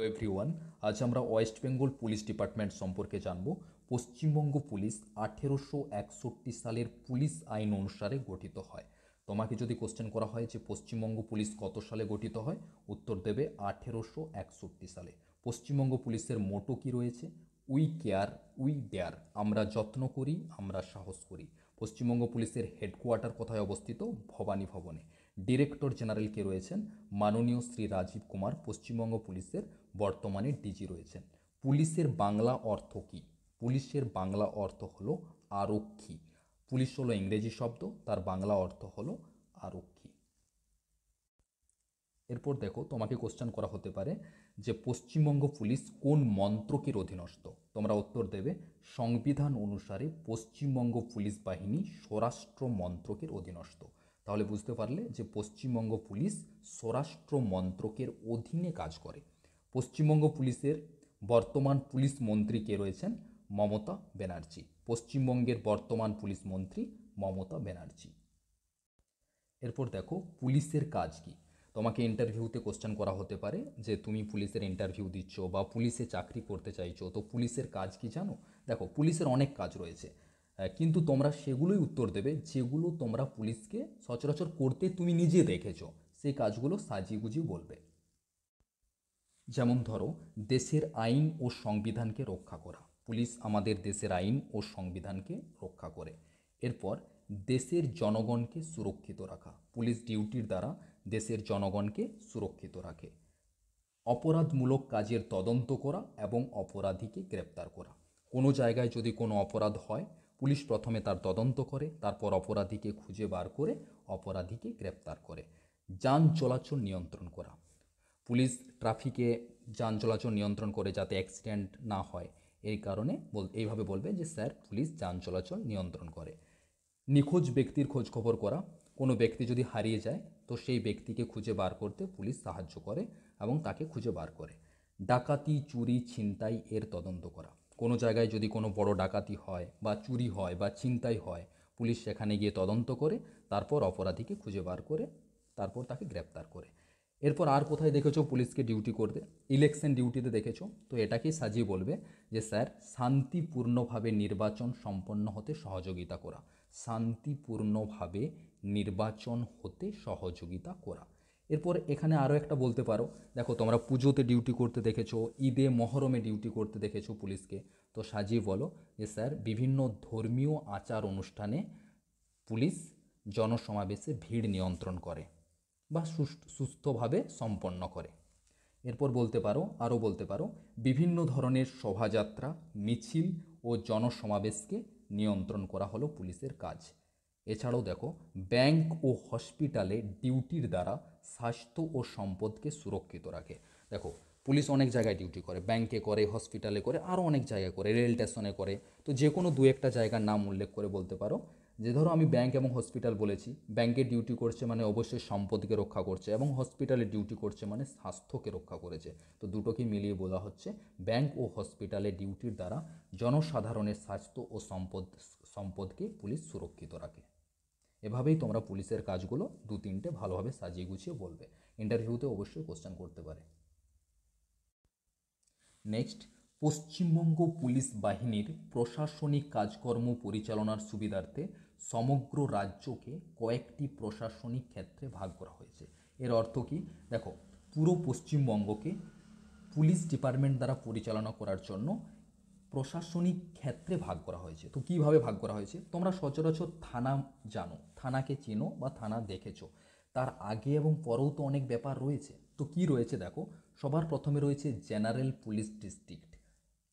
Everyone, আজ আমরা West Bengal police department সম্পর্কে জানব। পশ্চিমবঙ্গ পুলিশ 1861 সালের পুলিশ আইন অনুসারে গঠিত হয়। তোমাকে যদি কোশ্চেন করা হয় যে পশ্চিমবঙ্গ পুলিশ কত সালে গঠিত হয়, উত্তর দেবে 1861 সালে। পশ্চিমবঙ্গ পুলিশের মোটো কি রয়েছে? উই কেয়ার উই ডেয়ার, আমরা যত্ন করি, আমরা সাহস করি। পশ্চিমবঙ্গ পুলিশের হেডকোয়ার্টার কোথায় অবস্থিত? ভবানী ভবনে। ডিরেক্টর জেনারেল কে রয়েছেন? মাননীয় শ্রী রাজীব কুমার, পশ্চিমবঙ্গ পুলিশের বর্তমানে ডিজি রয়েছেন। পুলিশের বাংলা অর্থ কী? পুলিশের বাংলা অর্থ হলো আরক্ষী। পুলিশ হলো ইংরেজি শব্দ, তার বাংলা অর্থ হলো আরক্ষী। এরপর দেখো, তোমাকে কোশ্চেন করা হতে পারে যে পশ্চিমবঙ্গ পুলিশ কোন মন্ত্রকের অধীনস্থ? তোমরা উত্তর দেবে সংবিধান অনুসারে পশ্চিমবঙ্গ পুলিশ বাহিনী স্বরাষ্ট্র মন্ত্রকের অধীনস্থ। তাহলে বুঝতে পারলে যে পশ্চিমবঙ্গ পুলিশ স্বরাষ্ট্র মন্ত্রকের অধীনে কাজ করে। পশ্চিমবঙ্গ পুলিশের বর্তমান পুলিশ মন্ত্রী কে রয়েছেন? মমতা ব্যানার্জি। পশ্চিমবঙ্গের বর্তমান পুলিশ মন্ত্রী মমতা ব্যানার্জি। এরপর দেখো, পুলিশের কাজ কি? তোমাকে ইন্টারভিউতে কোশ্চেন করা হতে পারে যে তুমি পুলিশের ইন্টারভিউ দিচ্ছ বা পুলিশে চাকরি করতে চাইছো, তো পুলিশের কাজ কি জানো? দেখো, পুলিশের অনেক কাজ রয়েছে, কিন্তু তোমরা সেগুলোই উত্তর দেবে যেগুলো তোমরা পুলিশকে সচরাচর করতে তুমি নিজে দেখেছো, সেই কাজগুলো সাজিয়ে গুজিয়ে বলবে। যেমন ধরো, দেশের আইন ও সংবিধানকে রক্ষা করা। পুলিশ আমাদের দেশের আইন ও সংবিধানকে রক্ষা করে। এরপর দেশের জনগণকে সুরক্ষিত রাখা। পুলিশ ডিউটির দ্বারা দেশের জনগণকে সুরক্ষিত রাখে। অপরাধমূলক কাজের তদন্ত করা এবং অপরাধীকে গ্রেপ্তার করা। কোনো জায়গায় যদি কোনো অপরাধ হয়, পুলিশ প্রথমে তার তদন্ত করে, তারপর অপরাধীকে খুঁজে বার করে অপরাধীকে গ্রেপ্তার করে। যান চলাচল নিয়ন্ত্রণ করা। পুলিশ ট্রাফিকে যান চলাচল নিয়ন্ত্রণ করে যাতে অ্যাক্সিডেন্ট না হয়, এই কারণে এইভাবে বলবে যে স্যার পুলিশ যান চলাচল নিয়ন্ত্রণ করে। নিখোঁজ ব্যক্তির খোঁজ খবর করা। কোনো ব্যক্তি যদি হারিয়ে যায়, তো সেই ব্যক্তিকে খুঁজে বার করতে পুলিশ সাহায্য করে এবং তাকে খুঁজে বার করে। ডাকাতি, চুরি, ছিনতাই এর তদন্ত করা। কোনো জায়গায় যদি কোনো বড় ডাকাতি হয় বা চুরি হয় বা ছিনতাই হয়, পুলিশ সেখানে গিয়ে তদন্ত করে, তারপর অপরাধীকে খুঁজে বার করে, তারপর তাকে গ্রেপ্তার করে। এরপর আর কোথায় দেখেছো পুলিশকে ডিউটি করতে? ইলেকশন ডিউটিতে দেখেছো, তো এটাকেই সাজিয়ে বলবে যে স্যার শান্তিপূর্ণভাবে নির্বাচন সম্পন্ন হতে সহযোগিতা করা। শান্তিপূর্ণভাবে নির্বাচন হতে সহযোগিতা করা। এরপর এখানে আরও একটা বলতে পারো, দেখো তোমরা পুজোতে ডিউটি করতে দেখেছো, ঈদে মহরমে ডিউটি করতে দেখেছো পুলিশকে, তো সাজিয়ে বলো যে স্যার বিভিন্ন ধর্মীয় আচার অনুষ্ঠানে পুলিশ জনসমাবেশে ভিড় নিয়ন্ত্রণ করে বা সুস্থভাবে সম্পন্ন করে। এরপর বলতে পারো বিভিন্ন ধরনের শোভাযাত্রা, মিছিল ও জনসমাবেশকে নিয়ন্ত্রণ করা হলো পুলিশের কাজ। এছাড়াও দেখো, ব্যাংক ও হসপিটালে ডিউটির দ্বারা স্বাস্থ্য ও সম্পদকে সুরক্ষিত রাখে। দেখো, পুলিশ অনেক জায়গায় ডিউটি করে, ব্যাংকে করে, হসপিটালে করে, আরও অনেক জায়গায় করে, রেল স্টেশনে করে। তো যে কোনো দু একটা জায়গার নাম উল্লেখ করে বলতে পারো। যে ধরো আমি ব্যাংক এবং হসপিটাল বলেছি, ব্যাংকে ডিউটি করছে মানে অবশ্যই সম্পদকে রক্ষা করছে, এবং হসপিটালে ডিউটি করছে মানে স্বাস্থ্যকে রক্ষা করেছে। তো দুটোকে মিলিয়ে বলা হচ্ছে ব্যাংক ও হসপিটালে ডিউটির দ্বারা জনসাধারণের স্বাস্থ্য ও সম্পদকে পুলিশ সুরক্ষিত রাখে। এভাবেই তোমরা পুলিশের কাজগুলো দু তিনটে ভালোভাবে সাজিয়ে গুছিয়ে বলবে। ইন্টারভিউতে অবশ্যই কোশ্চেন করতে পারে। নেক্সট, পশ্চিমবঙ্গ পুলিশ বাহিনীর প্রশাসনিক কাজকর্ম পরিচালনার সুবিধার্থে সমগ্র রাজ্যকে কয়েকটি প্রশাসনিক ক্ষেত্রে ভাগ করা হয়েছে। এর অর্থ কি? দেখো, পুরো পশ্চিমবঙ্গকে পুলিশ ডিপার্টমেন্ট দ্বারা পরিচালনা করার জন্য প্রশাসনিক ক্ষেত্রে ভাগ করা হয়েছে। তো কীভাবে ভাগ করা হয়েছে? তোমরা সচরাচর থানা জানো, থানাকে চেনো বা থানা দেখেছো, তার আগে এবং পরেও তো অনেক ব্যাপার রয়েছে। তো কি রয়েছে দেখো, সবার প্রথমে রয়েছে general police district.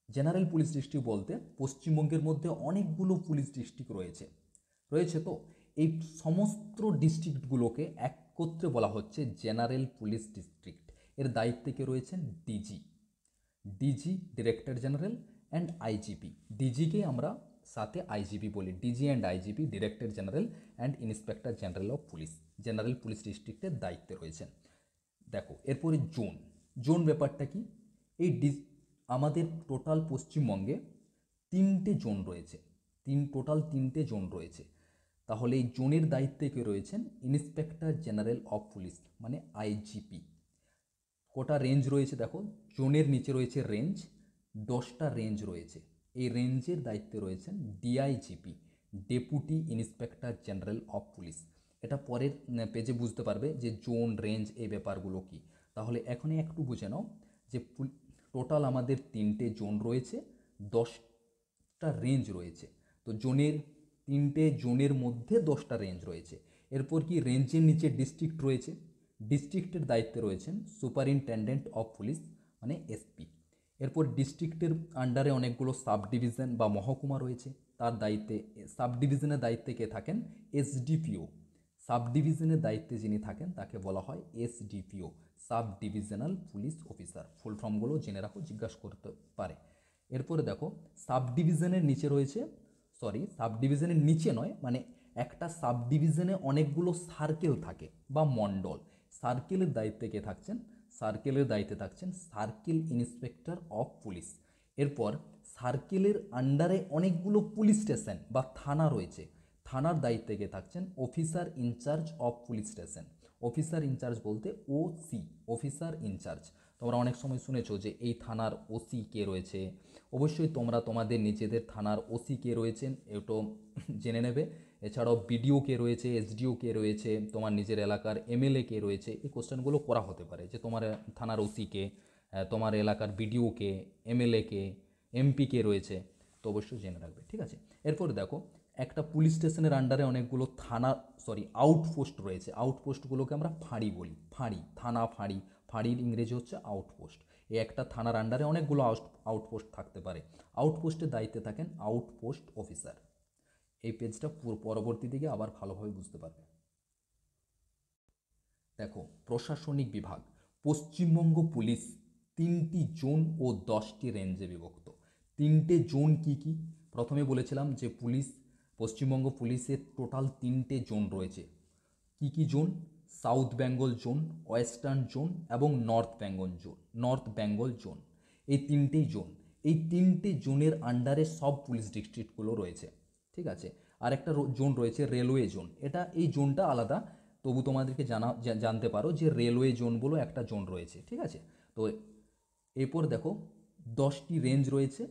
General police district বলতে পশ্চিমবঙ্গের মধ্যে অনেকগুলো পুলিশ ডিস্ট্রিক্ট রয়েছে তো এই সমস্ত ডিস্ট্রিক্টগুলোকে একত্রে বলা হচ্ছে জেনারেল পুলিশ ডিস্ট্রিক্ট। এর দায়িত্বে কে রয়েছেন? DG, director general and IGP. ডিজিকে আমরা সাথে আইজিপি বলি। DG and IGP, director general and inspector general of police, general police ডিস্ট্রিক্টের দায়িত্বে রয়েছেন। দেখো, এরপরে জোন ব্যাপারটা কি? এই আমাদের টোটাল পশ্চিমবঙ্গে তিনটে জোন রয়েছে, তিনটে জোন রয়েছে। তাহলে এই জোনের দায়িত্বে কে রয়েছেন? ইন্সপেক্টর জেনারেল অফ পুলিশ মানে আইজিপি। কোটা রেঞ্জ রয়েছে দেখো, জোনের নিচে রয়েছে রেঞ্জ, 10টা রেঞ্জ রয়েছে। এই রেঞ্জের দায়িত্বে রয়েছেন DIGP, deputy inspector general of police. এটা পরের পেজে বুঝতে পারবে যে জোন রেঞ্জ এই ব্যাপারগুলো কি। তাহলে এখনই একটু বুঝে নাও যে টোটাল আমাদের 3টে জোন রয়েছে, 10টা রেঞ্জ রয়েছে। তো তিনটে জোনের মধ্যে 10টা রেঞ্জ রয়েছে। এরপর কি রেঞ্জের নিচে ডিস্ট্রিক্ট রয়েছে, ডিস্ট্রিক্টের দায়িত্বে রয়েছেন সুপারিনটেন্ডেন্ট অফ পুলিশ মানে এসপি। এরপর ডিস্ট্রিক্টের আন্ডারে অনেকগুলো সাব ডিভিশন বা মহকুমা রয়েছে, তার দায়িত্বে সাব ডিভিশনের দায়িত্বে কে থাকেন, এসডিপিও। সাব ডিভিশনের দায়িত্বে যিনি থাকেন তাকে বলা হয় SDPO, sub divisional police officer. Full ফর্মগুলো জেনে রাখো, জিজ্ঞাসা করতে পারে। এরপরে দেখো সাব ডিভিশনের নিচে রয়েছে, সাব ডিভিশনের নিচে নয়, মানে একটা সাব ডিভিশনে অনেকগুলো সার্কেল থাকে বা মণ্ডল। সার্কেলের দায়িত্বে কে থাকছেন, সার্কেলের দায়িত্বে থাকছেন সার্কেল ইন্সপেক্টর অফ পুলিশ। এরপর সার্কেলের আন্ডারে অনেকগুলো পুলিশ স্টেশন বা থানা রয়েছে, থানার দায়িত্বে কে থাকছেন officer incharge of police station. Officer incharge বলতে ওসি, অফিসার ইনচার্জ। তোমরা অনেক সময় শুনেছো যে এই থানার ওসি কে রয়েছে, অবশ্যই তোমরা তোমাদের নিজেদের থানার ওসি কে রয়েছেন এটাও জেনে নেবে। এছাড়াও বিডিও কে রয়েছে, এসডিও কে রয়েছে, তোমার নিজের এলাকার এমএলএ কে রয়েছে। এই কোশ্চেনগুলো করা হতে পারে যে তোমার থানার ওসি কে, তোমার এলাকার বিডিও কে, এমএলএ কে, এমপি কে রয়েছে, তো অবশ্যই জেনে রাখবে, ঠিক আছে। এরপরে দেখো একটা পুলিশ স্টেশনের আন্ডারে অনেকগুলো আউটপোস্ট রয়েছে। আউটপোস্টগুলোকে আমরা ফাঁড়ি বলি, ফাঁড়ি, থানা ফাঁড়ি, ফাঁড়ির ইংরেজি হচ্ছে আউটপোস্ট। এই একটা থানার আন্ডারে অনেকগুলো আউটপোস্ট থাকতে পারে। আউটপোস্টের দায়িত্বে থাকেন আউটপোস্ট অফিসার। এই পেজটা পরবর্তী দিকে আবার ভালোভাবে বুঝতে পারবে। দেখো প্রশাসনিক বিভাগ, পশ্চিমবঙ্গ পুলিশ 3টি জোন ও 10টি রেঞ্জে বিভক্ত। 3টে জোন কি কি? প্রথমে বলেছিলাম যে পশ্চিমবঙ্গ পুলিশের টোটাল 3টে জোন রয়েছে। কি কি zone? South Bengal zone, western zone এবং নর্থ বেঙ্গল জোন। এই 3টেই জোন। এই 3টে জোনের আন্ডারে সব পুলিশ ডিস্ট্রিক্টগুলো রয়েছে, ঠিক আছে। আর একটা জোন রয়েছে রেলওয়ে জোন, এই জোনটা আলাদা, তবু তোমাদেরকে জানতে পারো যে রেলওয়ে জোন বলে একটা জোন রয়েছে, ঠিক আছে। তো এরপর দেখো 10টি রেঞ্জ রয়েছে।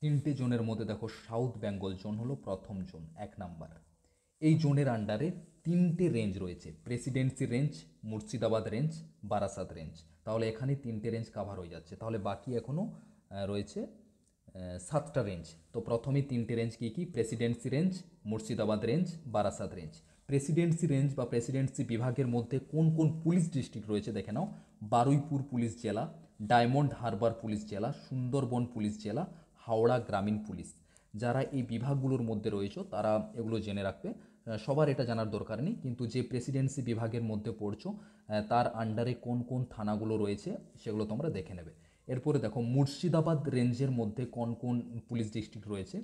3টে জোনের মধ্যে দেখো সাউথ বেঙ্গল জোন হলো প্রথম জোন, 1 নাম্বার। এই জোনের আন্ডারে 3টে রেঞ্জ রয়েছে, Presidency range, Murshidabad range, Barasat range. তাহলে এখানে 3টে রেঞ্জ কাভার হয়ে যাচ্ছে, তাহলে বাকি এখনও রয়েছে 7টা রেঞ্জ। তো প্রথমেই 3টে রেঞ্জ কী কী? Presidency range, Murshidabad range, Barasat range. Presidency range বা প্রেসিডেন্সি বিভাগের মধ্যে কোন কোন পুলিশ ডিস্ট্রিক্ট রয়েছে দেখে নাও। বারুইপুর পুলিশ জেলা, ডায়মন্ড হারবার পুলিশ জেলা, সুন্দরবন পুলিশ জেলা, হাওড়া গ্রামীণ পুলিশ। যারা এই বিভাগগুলোর মধ্যে রয়েছে তারা এগুলো জেনে রাখবে, সবার এটা জানার দরকার নেই, কিন্তু যে প্রেসিডেন্সি বিভাগের মধ্যে পড়ছো তার আন্ডারে কোন কোন থানাগুলো রয়েছে সেগুলো তোমরা দেখে নেবে। এরপরে দেখো মুর্শিদাবাদ রেঞ্জের মধ্যে কোন কোন পুলিশ ডিস্ট্রিক্ট রয়েছে।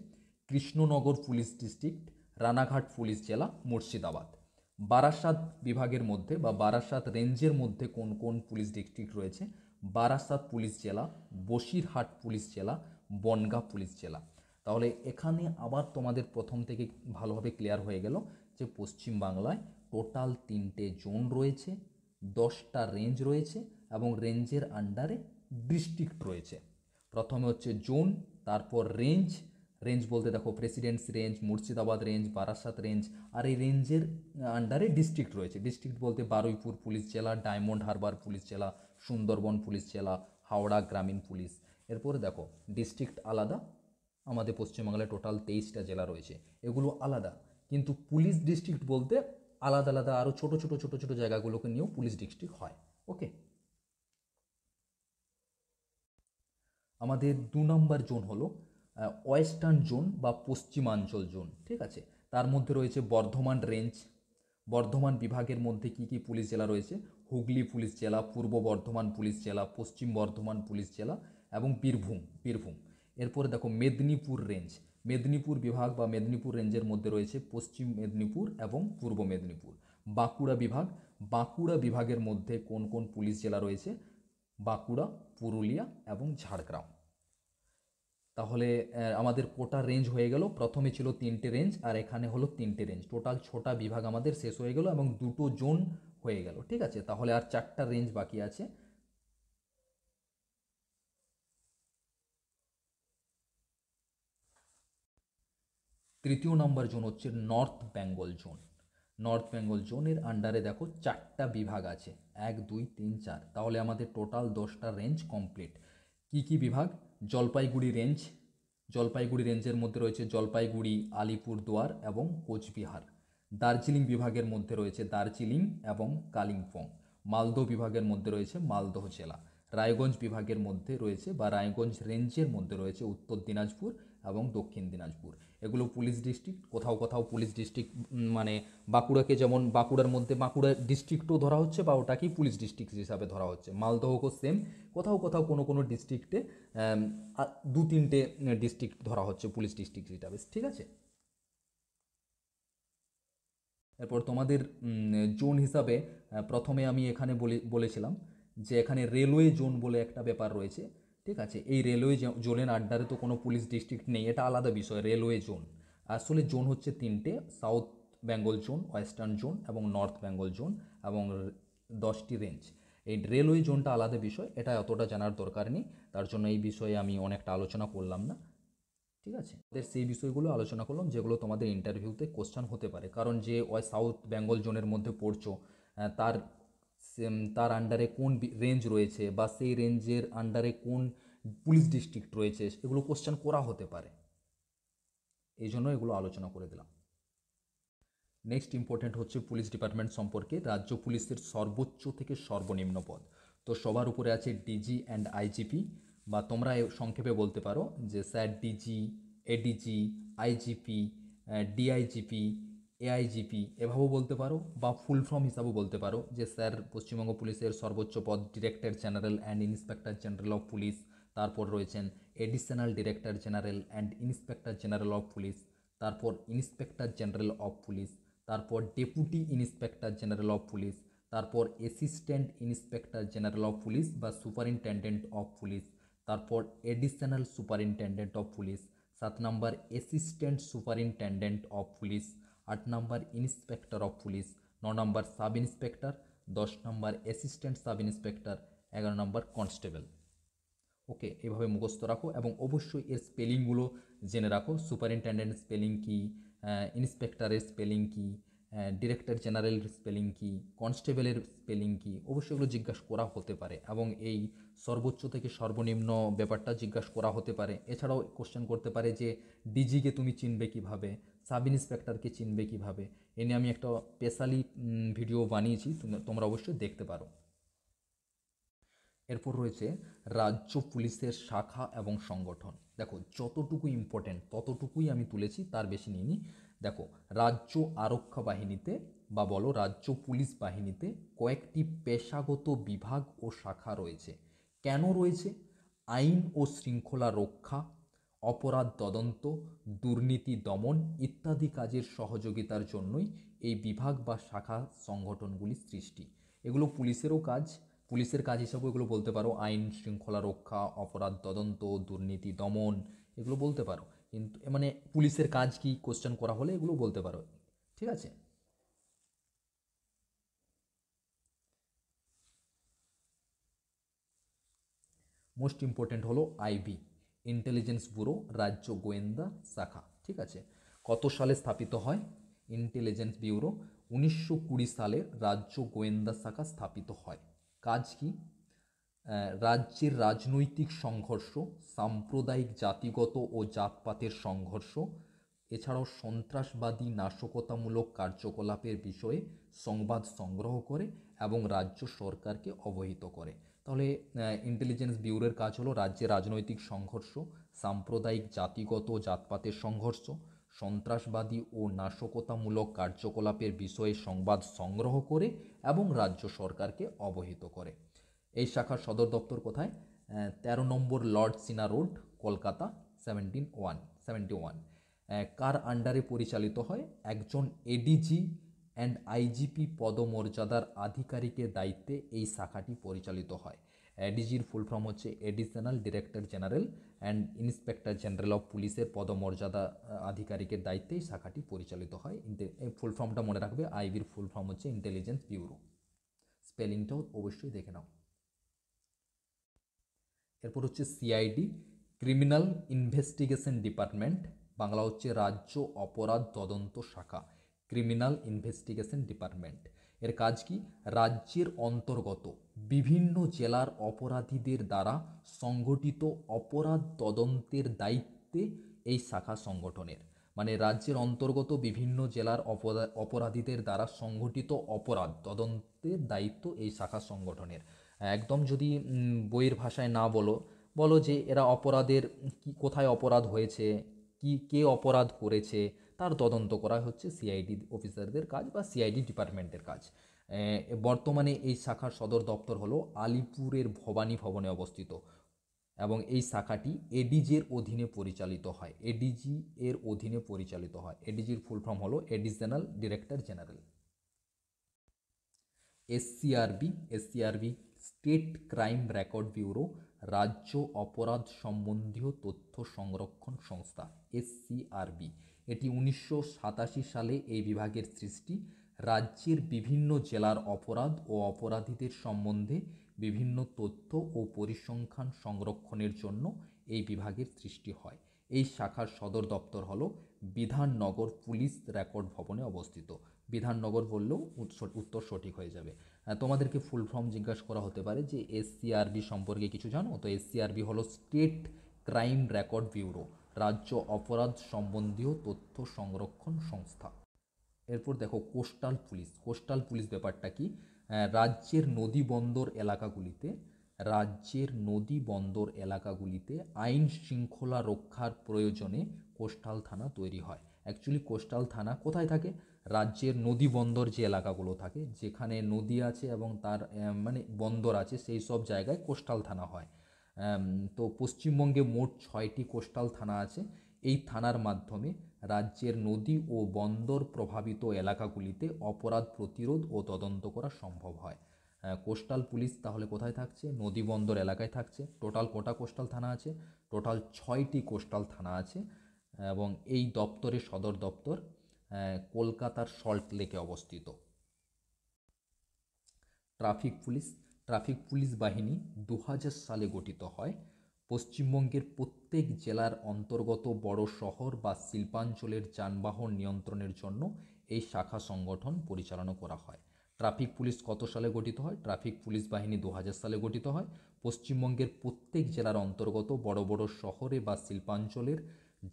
Krishnanagar police district, Ranaghat police জেলা, মুর্শিদাবাদ। বারাসাত বিভাগের মধ্যে বা বারাসাত রেঞ্জের মধ্যে কোন কোন পুলিশ ডিস্ট্রিক্ট রয়েছে। বারাসাত পুলিশ জেলা, বসিরহাট পুলিশ জেলা, বনগাঁ পুলিশ জেলা। তাহলে এখানে আবার তোমাদের প্রথম থেকে ভালোভাবে ক্লিয়ার হয়ে গেল যে পশ্চিমবাংলায় টোটাল 3টে জোন রয়েছে, 10টা রেঞ্জ রয়েছে এবং রেঞ্জের আন্ডারে ডিস্ট্রিক্ট রয়েছে। প্রথমে হচ্ছে জোন, তারপর রেঞ্জ। রেঞ্জ বলতে দেখো presidency range, Murshidabad range, Barasat range. আর এই রেঞ্জের আন্ডারে ডিস্ট্রিক্ট রয়েছে। ডিস্ট্রিক্ট বলতে বারুইপুর পুলিশ জেলা, ডায়মন্ড হারবার পুলিশ জেলা, সুন্দরবন পুলিশ জেলা, হাওড়া গ্রামীণ পুলিশ। এরপরে দেখো ডিস্ট্রিক্ট আলাদা, আমাদের পশ্চিমবাংলায় টোটাল 23টা জেলা রয়েছে, এগুলো আলাদা। কিন্তু পুলিশ ডিস্ট্রিক্ট বলতে আলাদা আলাদা আরও ছোটো ছোটো ছোটো ছোটো জায়গাগুলোকে নিয়েও পুলিশ ডিস্ট্রিক্ট হয়। ওকে, আমাদের 2 নম্বর জোন হলো ওয়েস্টার্ন জোন বা পশ্চিমাঞ্চল জোন, ঠিক আছে। তার মধ্যে রয়েছে বর্ধমান রেঞ্জ। বর্ধমান বিভাগের মধ্যে কি কি পুলিশ জেলা রয়েছে? হুগলি পুলিশ জেলা, পূর্ব বর্ধমান পুলিশ জেলা, পশ্চিম বর্ধমান পুলিশ জেলা এবং বীরভূম। এরপরে দেখো মেদিনীপুর রেঞ্জ। মেদিনীপুর বিভাগ বা মেদিনীপুর রেঞ্জের মধ্যে রয়েছে পশ্চিম মেদিনীপুর এবং পূর্ব মেদিনীপুর। বাঁকুড়া বিভাগের মধ্যে কোন কোন পুলিশ জেলা রয়েছে? বাঁকুড়া, পুরুলিয়া এবং ঝাড়গ্রাম। তাহলে আমাদের কোটা রেঞ্জ হয়ে গেল। প্রথমে ছিল 3টে রেঞ্জ আর এখানে হলো 3টে রেঞ্জ, টোটাল 6টা বিভাগ আমাদের শেষ হয়ে গেল এবং 2টো জোন হয়ে গেল। ঠিক আছে, তাহলে আর 4টা রেঞ্জ বাকি আছে। তৃতীয় নম্বর জোন হচ্ছে north Bengal zone. North Bengal জোনের আন্ডারে দেখো 4টা বিভাগ আছে, 1 2 3 4, তাহলে আমাদের টোটাল 10টা রেঞ্জ কমপ্লিট। কি কি বিভাগ? জলপাইগুড়ি রেঞ্জ, জলপাইগুড়ি রেঞ্জের মধ্যে রয়েছে জলপাইগুড়ি, আলিপুরদুয়ার এবং কোচবিহার। দার্জিলিং বিভাগের মধ্যে রয়েছে দার্জিলিং এবং কালিম্পং। মালদহ বিভাগের মধ্যে রয়েছে মালদহ জেলা। রায়গঞ্জ বিভাগের মধ্যে রয়েছে বা রায়গঞ্জ রেঞ্জের মধ্যে রয়েছে উত্তর দিনাজপুর এবং দক্ষিণ দিনাজপুর। এগুলো পুলিশ ডিস্ট্রিক্ট। কোথাও কোথাও পুলিশ ডিস্ট্রিক্ট মানে বাঁকুড়াকে, যেমন বাঁকুড়ার মধ্যে বাঁকুড়া ডিস্ট্রিক্টও ধরা হচ্ছে বা ওটাকেই পুলিশ ডিস্ট্রিক্ট হিসাবে ধরা হচ্ছে। মালদহকেও সেম, কোথাও কোথাও কোনো কোনো ডিস্ট্রিক্টে 2-3টে ডিস্ট্রিক্ট ধরা হচ্ছে পুলিশ ডিস্ট্রিক্ট হিসাবে। ঠিক আছে, এরপর তোমাদের জোন হিসাবে প্রথমে আমি এখানে বলেছিলাম যে এখানে রেলওয়ে জোন বলে একটা ব্যাপার রয়েছে। ঠিক আছে, এই রেলওয়ে জোনের আন্ডারে তো কোনো পুলিশ ডিস্ট্রিক্ট নেই, এটা আলাদা বিষয়। রেলওয়ে জোন আসলে জোন হচ্ছে 3টে, south Bengal zone, western zone এবং নর্থ বেঙ্গল জোন, এবং 10টি রেঞ্জ। এই রেলওয়ে জোনটা আলাদা বিষয়, এটা এতটা জানার দরকার নেই, তার জন্য এই বিষয়ে আমি অনেকটা আলোচনা করলাম না। ঠিক আছে, আমাদের সেই বিষয়গুলো আলোচনা করলাম যেগুলো তোমাদের ইন্টারভিউতে কোশ্চেন হতে পারে, কারণ যে ওই সাউথ বেঙ্গল জোনের মধ্যে পড়ছো তার তার আন্ডারে কোন রেঞ্জ রয়েছে বা সেই রেঞ্জের আন্ডারে কোন পুলিশ ডিস্ট্রিক্ট রয়েছে, এগুলো কোশ্চেন করা হতে পারে, এই জন্য এগুলো আলোচনা করে দিলাম। নেক্সট ইম্পর্টেন্ট হচ্ছে পুলিশ ডিপার্টমেন্ট সম্পর্কে, রাজ্য পুলিশের সর্বোচ্চ থেকে সর্বনিম্ন পদ। তো সবার উপরে আছে ডিজি অ্যান্ড আইজিপি, বা তোমরা সংক্ষেপে বলতে পারো যে sir DG, ADG, IGP, DIGP, AIGP এভাবেও বলতে পারো, বা ফুল ফর্ম হিসাবেও বলতে পারো যে স্যার পশ্চিমবঙ্গ পুলিশের সর্বোচ্চ পদ director general and inspector general of police. তারপর রয়েছেন additional director general and inspector general of police. তারপর ইন্সপেক্টর জেনারেল অফ পুলিশ। তারপর deputy inspector general of police. তারপর assistant inspector general of police বা সুপারিনটেন্ডেন্ট অফ পুলিশ। তারপর additional superintendent of police. 7 নম্বর assistant superintendent of police. 8 নম্বর inspector of police. 9 নম্বর sub inspector. 10 নম্বর assistant sub inspector. 11 নম্বর constable. ওকে, এভাবে মুখস্থ রাখো এবং অবশ্যই এর স্পেলিংগুলো জেনে রাখো। সুপারিনটেন্ডেন্ট স্পেলিং কী, ইন্সপেক্টরের স্পেলিং কী, ডিরেক্টর জেনারেলের স্পেলিং কী, কনস্টেবলের স্পেলিং কী, অবশ্যই এগুলো জিজ্ঞাসা করা হতে পারে। এবং এই সর্বোচ্চ থেকে সর্বনিম্ন ব্যাপারটা জিজ্ঞাসা করা হতে পারে। এছাড়াও কোশ্চেন করতে পারে যে ডিজিকে তুমি চিনবে কিভাবে, সাব ইন্সপেক্টরকে চিনবে কিভাবে। এ নিয়ে আমি একটা স্পেশালি ভিডিও বানিয়েছি, তোমরা অবশ্যই দেখতে পারো। এরপর রয়েছে রাজ্য পুলিশের শাখা এবং সংগঠন। দেখো যতটুকু ইম্পর্টেন্ট ততটুকুই আমি তুলেছি, তার বেশি নিইনি। দেখো, রাজ্য আরক্ষা বাহিনীতে বা বলো রাজ্য পুলিশ বাহিনীতে কয়েকটি পেশাগত বিভাগ ও শাখা রয়েছে। কেন রয়েছে? আইন ও শৃঙ্খলা রক্ষা, অপরাধ তদন্ত, দুর্নীতি দমন ইত্যাদি কাজের সহযোগিতার জন্যই এই বিভাগ বা শাখা সংগঠনগুলি সৃষ্টি। এগুলো পুলিশেরও কাজ, পুলিশের কাজ হিসাবেও এগুলো বলতে পারো। আইন শৃঙ্খলা রক্ষা, অপরাধ তদন্ত, দুর্নীতি দমন এগুলো বলতে পারো। কিন্তু মানে পুলিশের কাজ কি কোশ্চেন করা হলে এগুলো বলতে পারো। ঠিক আছে, মোস্ট ইম্পর্টেন্ট হলো আইবি, ইন্টেলিজেন্স ব্যুরো, রাজ্য গোয়েন্দা শাখা। ঠিক আছে, কত সালে স্থাপিত হয় ইন্টেলিজেন্স ব্যুরো? 1920 সালে রাজ্য গোয়েন্দা শাখা স্থাপিত হয়। কাজ কি? রাজ্যের রাজনৈতিক সংঘর্ষ, সাম্প্রদায়িক জাতিগত ও জাতপাতের সংঘর্ষ, এছাড়াও সন্ত্রাসবাদী নাশকতামূলক কার্যকলাপের বিষয়ে সংবাদ সংগ্রহ করে এবং রাজ্য সরকারকে অবহিত করে। তাহলে ইন্টেলিজেন্স ব্যুরোর কাজ হলো রাজ্যের রাজনৈতিক সংঘর্ষ, সাম্প্রদায়িক জাতিগত জাতপাতের সংঘর্ষ, সন্ত্রাসবাদী ও নাশকতামূলক কার্যকলাপের বিষয়ে সংবাদ সংগ্রহ করে এবং রাজ্য সরকারকে অবহিত করে। এই শাখার সদর দপ্তর কোথায়? 13 নম্বর লর্ড সিনা রোড, কলকাতা, 71। কার আন্ডারে পরিচালিত হয়? একজন এডিজি অ্যান্ড আইজিপি পদমর্যাদার আধিকারিকের দায়িত্বে এই শাখাটি পরিচালিত হয়। এডিজির ফুল ফর্ম হচ্ছে additional director general and inspector general of পুলিশের পদমর্যাদা আধিকারিকের দায়িত্বে এই শাখাটি পরিচালিত হয়। এই ফুল ফর্মটা মনে রাখবে, আইবির ফুল ফর্ম হচ্ছে ইন্টেলিজেন্স ব্যুরো। স্পেলিংটাও অবশ্যই দেখে নাও। এরপর হচ্ছে CID, criminal investigation department, Bangla হচ্ছে রাজ্য অপরাধ তদন্ত শাখা, ক্রিমিনাল ইনভেস্টিগেশন ডিপার্টমেন্ট। এর কাজ কি? রাজ্যের অন্তর্গত বিভিন্ন জেলার অপরাধীদের দ্বারা সংগঠিত অপরাধ তদন্তের দায়িত্বে এই শাখা সংগঠনের। মানে রাজ্যের অন্তর্গত বিভিন্ন জেলার অপরাধীদের দ্বারা সংগঠিত অপরাধ তদন্তের দায়িত্ব এই শাখা সংগঠনের। একদম যদি বইয়ের ভাষায় না বলো, বলো যে এরা অপরাধের কি, কোথায় অপরাধ হয়েছে, কি কে অপরাধ করেছে, তার তদন্ত করা হচ্ছে সিআইডি অফিসারদের কাজ বা সিআইডি ডিপার্টমেন্টের কাজ। বর্তমানে এই শাখার সদর দপ্তর হলো আলিপুরের ভবানী ভবনে অবস্থিত এবং এই শাখাটি এডিজির অধীনে পরিচালিত হয়। এডিজি এর অধীনে পরিচালিত হয়। এডিজির ফুল ফর্ম হলো additional director general. SCRB, SCRB state crime record bureau, রাজ্য অপরাধ সম্বন্ধীয় তথ্য সংরক্ষণ সংস্থা। এসসিআরবি এটি 1987 সালে এই বিভাগের সৃষ্টি। রাজ্যের বিভিন্ন জেলার অপরাধ ও অপরাধীদের সম্বন্ধে বিভিন্ন তথ্য ও পরিসংখ্যান সংরক্ষণের জন্য এই বিভাগের সৃষ্টি হয়। এই শাখার সদর দপ্তর হলো বিধাননগর পুলিশ রেকর্ড ভবনে অবস্থিত। বিধাননগর বললেও উত্তর সঠিক হয়ে যাবে। তোমাদেরকে ফুল ফর্ম জিজ্ঞাসা করা হতে পারে যে এসসিআরবি সম্পর্কে কিছু জানো? তো এসসিআরবি হলো স্টেট ক্রাইম রেকর্ড ব্যুরো, রাজ্য অপরাধ সম্বন্ধীয় তথ্য সংরক্ষণ সংস্থা। এরপর দেখো কোস্টাল পুলিশ। কোস্টাল পুলিশ ব্যাপারটা কি? রাজ্যের নদী বন্দর এলাকাগুলিতে, রাজ্যের নদী বন্দর এলাকাগুলিতে আইন শৃঙ্খলা রক্ষার প্রয়োজনে কোস্টাল থানা তৈরি হয়। অ্যাকচুয়ালি কোস্টাল থানা কোথায় থাকে? রাজ্যের নদী বন্দর যে এলাকাগুলো থাকে, যেখানে নদী আছে এবং তার মানে বন্দর আছে, সেই সব জায়গায় কোস্টাল থানা হয়। তো পশ্চিমবঙ্গে মোট 6টি কোস্টাল থানা আছে। এই থানার মাধ্যমে রাজ্যের নদী ও বন্দর প্রভাবিত এলাকাগুলিতে অপরাধ প্রতিরোধ ও তদন্ত করা সম্ভব হয়। কোস্টাল পুলিশ তাহলে কোথায় থাকছে? নদী বন্দর এলাকায় থাকছে। টোটাল কটা কোস্টাল থানা আছে? টোটাল 6টি কোস্টাল থানা আছে এবং এই দপ্তরের সদর দপ্তর কলকাতার সল্ট লেকে অবস্থিত। Traffic police. ট্রাফিক পুলিশ বাহিনী 2000 সালে গঠিত হয়। পশ্চিমবঙ্গের প্রত্যেক জেলার অন্তর্গত বড় শহর বা শিল্পাঞ্চলের যানবাহন নিয়ন্ত্রণের জন্য এই শাখা সংগঠন পরিচালনা করা হয়। ট্রাফিক পুলিশ কত সালে গঠিত হয়? ট্রাফিক পুলিশ বাহিনী 2000 সালে গঠিত হয়। পশ্চিমবঙ্গের প্রত্যেক জেলার অন্তর্গত বড় বড় শহরে বা শিল্পাঞ্চলের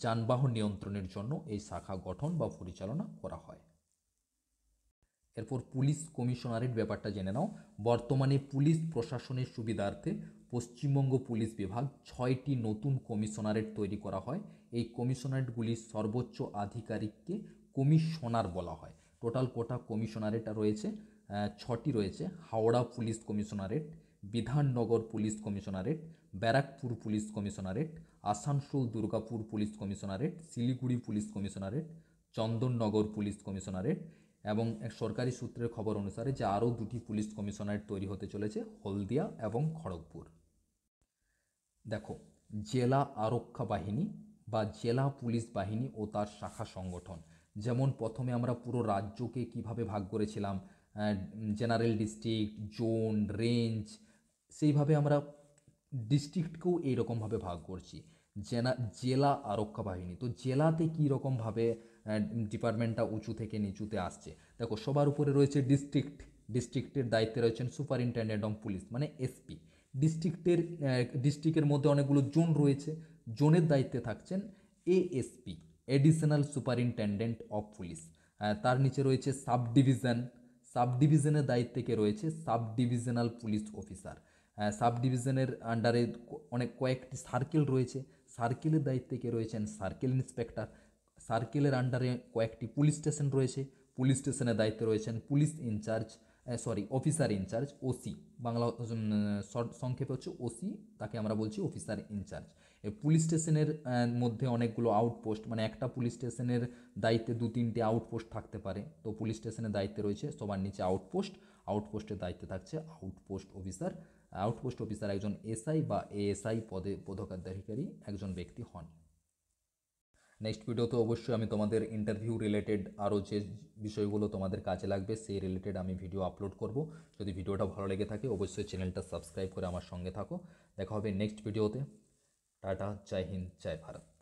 যানবাহন নিয়ন্ত্রণের জন্য এই শাখা গঠন বা পরিচালনা করা হয়। এরপর পুলিশ কমিশনারেট ব্যাপারটা জেনে নাও। বর্তমানে পুলিশ প্রশাসনের সুবিধার্থে পশ্চিমবঙ্গ পুলিশ বিভাগ 6টি নতুন কমিশনারেট তৈরি করা হয়। এই কমিশনারেটগুলির সর্বোচ্চ আধিকারিককে কমিশনার বলা হয়। টোটাল কোটা কমিশনারেট রয়েছে? 6টি রয়েছে। Howrah police commissionerate, Bidhannagar police commissionerate, Barrackpore police commissionerate, Asansol Durgapur police commissionerate, Siliguri police commissionerate, Chandannagar police commissionerate এবং এক সরকারি সূত্রের খবর অনুসারে যে আরও 2টি পুলিশ কমিশনারেট তৈরি হতে চলেছে, হলদিয়া এবং খড়গপুর। দেখো, জেলা আরক্ষা বাহিনী বা জেলা পুলিশ বাহিনী ও তার শাখা সংগঠন। যেমন প্রথমে আমরা পুরো রাজ্যকে কিভাবে ভাগ করেছিলাম, জেনারেল ডিস্ট্রিক্ট, জোন, রেঞ্জ, সেইভাবে আমরা ডিস্ট্রিক্টকেও এইরকমভাবে ভাগ করছি। জেলা আরক্ষা বাহিনী, তো জেলাতে কী রকমভাবে ডিপার্টমেন্টটা উঁচু থেকে নিচুতে আসছে। দেখো, সবার উপরে রয়েছে ডিস্ট্রিক্ট। ডিস্ট্রিক্টের দায়িত্বে রয়েছেন সুপারিনটেন্ডেন্ট অফ পুলিশ মানে এসপি। ডিস্ট্রিক্টের মধ্যে অনেকগুলো জোন রয়েছে। জোনের দায়িত্বে থাকছেন ASP, additional superintendent of police. তার নিচে রয়েছে সাব ডিভিশন। সাব ডিভিশনের দায়িত্বে কে রয়েছে? Sub divisional police officer. Sub ডিভিশনের আন্ডারে কয়েকটি সার্কেল রয়েছে। সার্কেলের দায়িত্বে কে রয়েছেন? Circle inspector. সার্কেলের আন্ডারে কয়েকটি পুলিশ স্টেশন রয়েছে। পুলিশ স্টেশনের দায়িত্বে রয়েছেন police incharge, officer incharge, OC. Bangla short সংক্ষেপে হচ্ছে ওসি, তাকে আমরা বলছি অফিসার ইনচার্জ। এই পুলিশ স্টেশনের মধ্যে অনেকগুলো আউটপোস্ট, মানে একটা পুলিশ স্টেশনের দায়িত্বে 2-3টে আউটপোস্ট থাকতে পারে। তো পুলিশ স্টেশনের দায়িত্বে রয়েছে সবার নিচে আউটপোস্ট। আউটপোস্টের দায়িত্বে থাকছে আউটপোস্ট অফিসার। আউটপোস্ট অফিসার একজন এসআই বা এএসআই পদে পদকাধিকারী একজন ব্যক্তি হন। নেক্সট ভিডিওতে অবশ্যই আমি তোমাদের ইন্টারভিউ রিলেটেড আরও যে বিষয়গুলো তোমাদের কাজে লাগবে সেই রিলেটেড আমি ভিডিও আপলোড করব। যদি ভিডিওটা ভালো লেগে থাকে অবশ্যই চ্যানেলটা সাবস্ক্রাইব করে আমার সঙ্গে থাকো। দেখা হবে নেক্সট ভিডিওতে। টাটা, জয় হিন্দ, জয় ভারত।